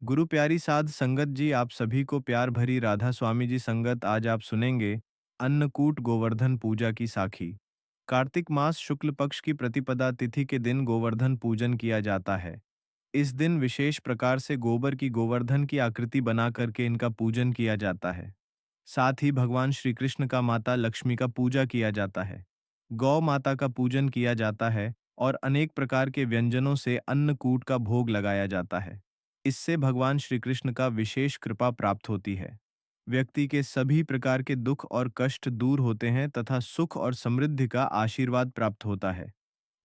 गुरु प्यारी साध संगत जी, आप सभी को प्यार भरी राधा स्वामी जी संगत। आज आप सुनेंगे अन्नकूट गोवर्धन पूजा की साखी। कार्तिक मास शुक्ल पक्ष की प्रतिपदा तिथि के दिन गोवर्धन पूजन किया जाता है। इस दिन विशेष प्रकार से गोबर की गोवर्धन की आकृति बना करके इनका पूजन किया जाता है। साथ ही भगवान श्री कृष्ण का माता लक्ष्मी का पूजा किया जाता है। गौ माता का पूजन किया जाता है और अनेक प्रकार के व्यंजनों से अन्नकूट का भोग लगाया जाता है। इससे भगवान श्री कृष्ण का विशेष कृपा प्राप्त होती है। व्यक्ति के सभी प्रकार के दुख और कष्ट दूर होते हैं तथा सुख और समृद्धि का आशीर्वाद प्राप्त होता है।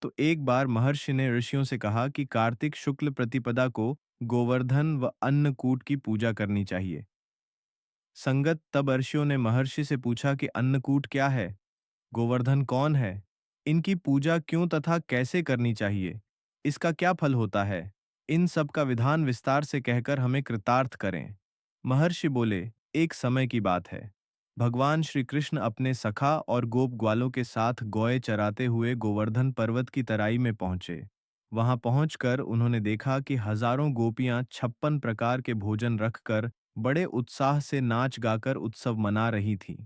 तो एक बार महर्षि ने ऋषियों से कहा कि कार्तिक शुक्ल प्रतिपदा को गोवर्धन व अन्नकूट की पूजा करनी चाहिए। संगत तब ऋषियों ने महर्षि से पूछा कि अन्नकूट क्या है, गोवर्धन कौन है, इनकी पूजा क्यों तथा कैसे करनी चाहिए, इसका क्या फल होता है, इन सब का विधान विस्तार से कहकर हमें कृतार्थ करें। महर्षि बोले, एक समय की बात है। भगवान श्री कृष्ण अपने सखा और गोप ग्वालों के साथ गौए चराते हुए गोवर्धन पर्वत की तराई में पहुंचे। वहां पहुंचकर उन्होंने देखा कि हजारों गोपियां 56 प्रकार के भोजन रखकर बड़े उत्साह से नाच गाकर उत्सव मना रही थीं।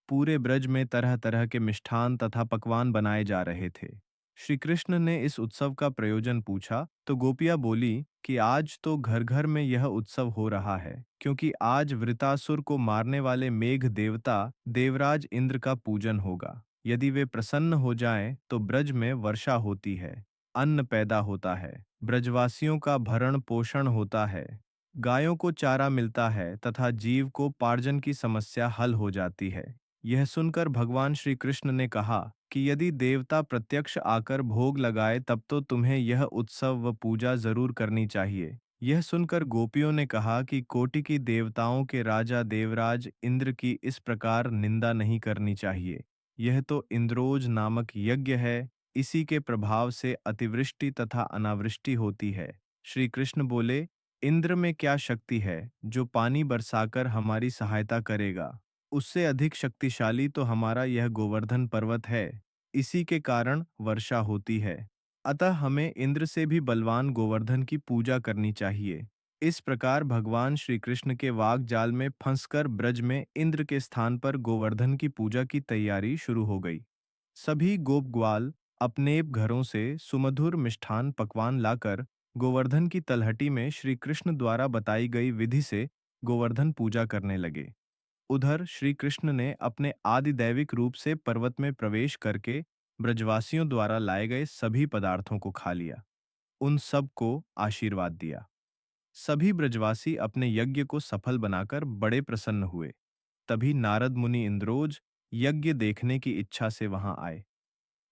पूरे ब्रज में तरह तरह के मिष्ठान तथा पकवान बनाए जा रहे थे। श्री कृष्ण ने इस उत्सव का प्रयोजन पूछा तो गोपियां बोली कि आज तो घर घर में यह उत्सव हो रहा है, क्योंकि आज वृतासुर को मारने वाले मेघ देवता देवराज इंद्र का पूजन होगा। यदि वे प्रसन्न हो जाएं तो ब्रज में वर्षा होती है, अन्न पैदा होता है, ब्रजवासियों का भरण पोषण होता है, गायों को चारा मिलता है तथा जीव को पार्जन की समस्या हल हो जाती है। यह सुनकर भगवान श्री कृष्ण ने कहा कि यदि देवता प्रत्यक्ष आकर भोग लगाए तब तो तुम्हें यह उत्सव व पूजा जरूर करनी चाहिए। यह सुनकर गोपियों ने कहा कि कोटि की देवताओं के राजा देवराज इंद्र की इस प्रकार निंदा नहीं करनी चाहिए। यह तो इंद्रोज नामक यज्ञ है, इसी के प्रभाव से अतिवृष्टि तथा अनावृष्टि होती है। श्री कृष्ण बोले, इंद्र में क्या शक्ति है जो पानी बरसाकर हमारी सहायता करेगा। उससे अधिक शक्तिशाली तो हमारा यह गोवर्धन पर्वत है, इसी के कारण वर्षा होती है। अतः हमें इंद्र से भी बलवान गोवर्धन की पूजा करनी चाहिए। इस प्रकार भगवान श्री कृष्ण के वाक जाल में फंसकर ब्रज में इंद्र के स्थान पर गोवर्धन की पूजा की तैयारी शुरू हो गई। सभी गोप ग्वाल अपने घरों से सुमधुर मिष्ठान पकवान लाकर गोवर्धन की तलहटी में श्री कृष्ण द्वारा बताई गई विधि से गोवर्धन पूजा करने लगे। उधर श्री कृष्ण ने अपने आदिदैविक रूप से पर्वत में प्रवेश करके ब्रजवासियों द्वारा लाए गए सभी पदार्थों को खा लिया, उन सब को आशीर्वाद दिया। सभी ब्रजवासी अपने यज्ञ को सफल बनाकर बड़े प्रसन्न हुए। तभी नारद मुनि इंद्रोज यज्ञ देखने की इच्छा से वहां आए।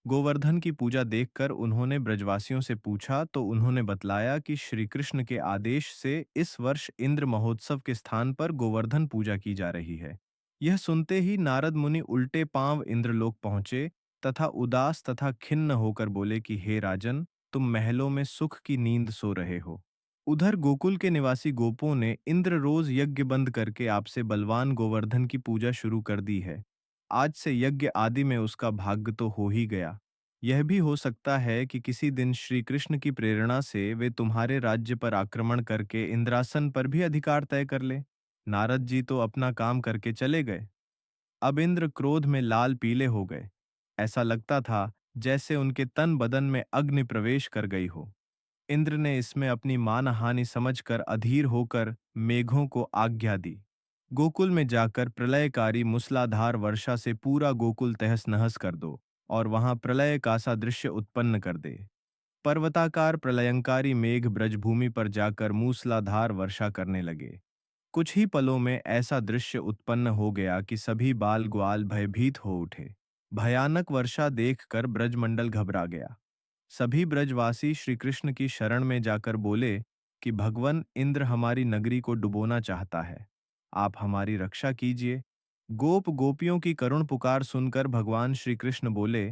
गोवर्धन की पूजा देखकर उन्होंने ब्रजवासियों से पूछा तो उन्होंने बतलाया कि श्री कृष्ण के आदेश से इस वर्ष इंद्र महोत्सव के स्थान पर गोवर्धन पूजा की जा रही है। यह सुनते ही नारद मुनि उल्टे पांव इंद्रलोक पहुंचे तथा उदास तथा खिन्न होकर बोले कि हे राजन, तुम महलों में सुख की नींद सो रहे हो। उधर गोकुल के निवासी गोपों ने इंद्र रोज यज्ञ बंद करके आपसे बलवान गोवर्धन की पूजा शुरू कर दी है। आज से यज्ञ आदि में उसका भाग्य तो हो ही गया। यह भी हो सकता है कि किसी दिन श्री कृष्ण की प्रेरणा से वे तुम्हारे राज्य पर आक्रमण करके इंद्रासन पर भी अधिकार तय कर ले। नारद जी तो अपना काम करके चले गए। अब इंद्र क्रोध में लाल पीले हो गए। ऐसा लगता था जैसे उनके तन बदन में अग्नि प्रवेश कर गई हो। इंद्र ने इसमें अपनी मानहानि समझकर अधीर होकर मेघों को आज्ञा दी, गोकुल में जाकर प्रलयकारी मूसलाधार वर्षा से पूरा गोकुल तहस नहस कर दो और वहां प्रलय का सा दृश्य उत्पन्न कर दे। पर्वताकार प्रलयंकारी मेघ ब्रजभूमि पर जाकर मूसलाधार वर्षा करने लगे। कुछ ही पलों में ऐसा दृश्य उत्पन्न हो गया कि सभी बाल ग्वाल भयभीत हो उठे। भयानक वर्षा देखकर ब्रजमंडल घबरा गया। सभी ब्रजवासी श्री कृष्ण की शरण में जाकर बोले कि भगवन इंद्र हमारी नगरी को डुबोना चाहता है, आप हमारी रक्षा कीजिए। गोप गोपियों की करुण पुकार सुनकर भगवान श्री कृष्ण बोले,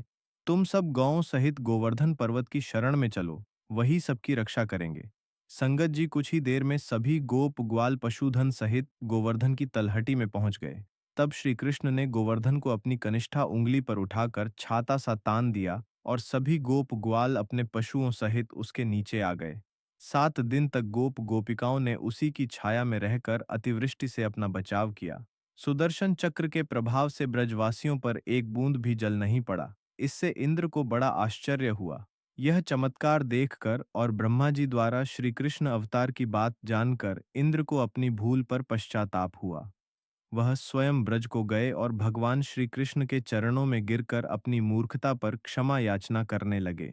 तुम सब गौओं सहित गोवर्धन पर्वत की शरण में चलो, वही सबकी रक्षा करेंगे। संगत जी कुछ ही देर में सभी गोप ग्वाल पशुधन सहित गोवर्धन की तलहटी में पहुंच गए। तब श्री कृष्ण ने गोवर्धन को अपनी कनिष्ठा उंगली पर उठाकर छाता सा तान दिया और सभी गोप ग्वाल अपने पशुओं सहित उसके नीचे आ गए। 7 दिन तक गोपिकाओं ने उसी की छाया में रहकर अतिवृष्टि से अपना बचाव किया। सुदर्शन चक्र के प्रभाव से ब्रजवासियों पर एक बूंद भी जल नहीं पड़ा। इससे इंद्र को बड़ा आश्चर्य हुआ। यह चमत्कार देखकर और ब्रह्मा जी द्वारा श्री कृष्ण अवतार की बात जानकर इंद्र को अपनी भूल पर पश्चाताप हुआ। वह स्वयं ब्रज को गए और भगवान श्री कृष्ण के चरणों में गिरकर अपनी मूर्खता पर क्षमा याचना करने लगे।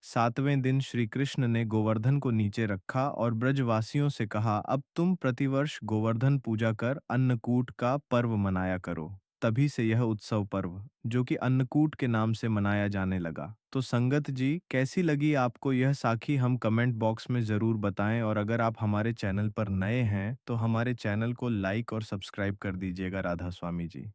7वें दिन श्री कृष्ण ने गोवर्धन को नीचे रखा और ब्रजवासियों से कहा, अब तुम प्रतिवर्ष गोवर्धन पूजा कर अन्नकूट का पर्व मनाया करो। तभी से यह उत्सव पर्व, जो कि अन्नकूट के नाम से मनाया जाने लगा। तो संगत जी, कैसी लगी आपको यह साखी, हम कमेंट बॉक्स में ज़रूर बताएं, और अगर आप हमारे चैनल पर नए हैं तो हमारे चैनल को लाइक और सब्सक्राइब कर दीजिएगा। राधा स्वामी जी।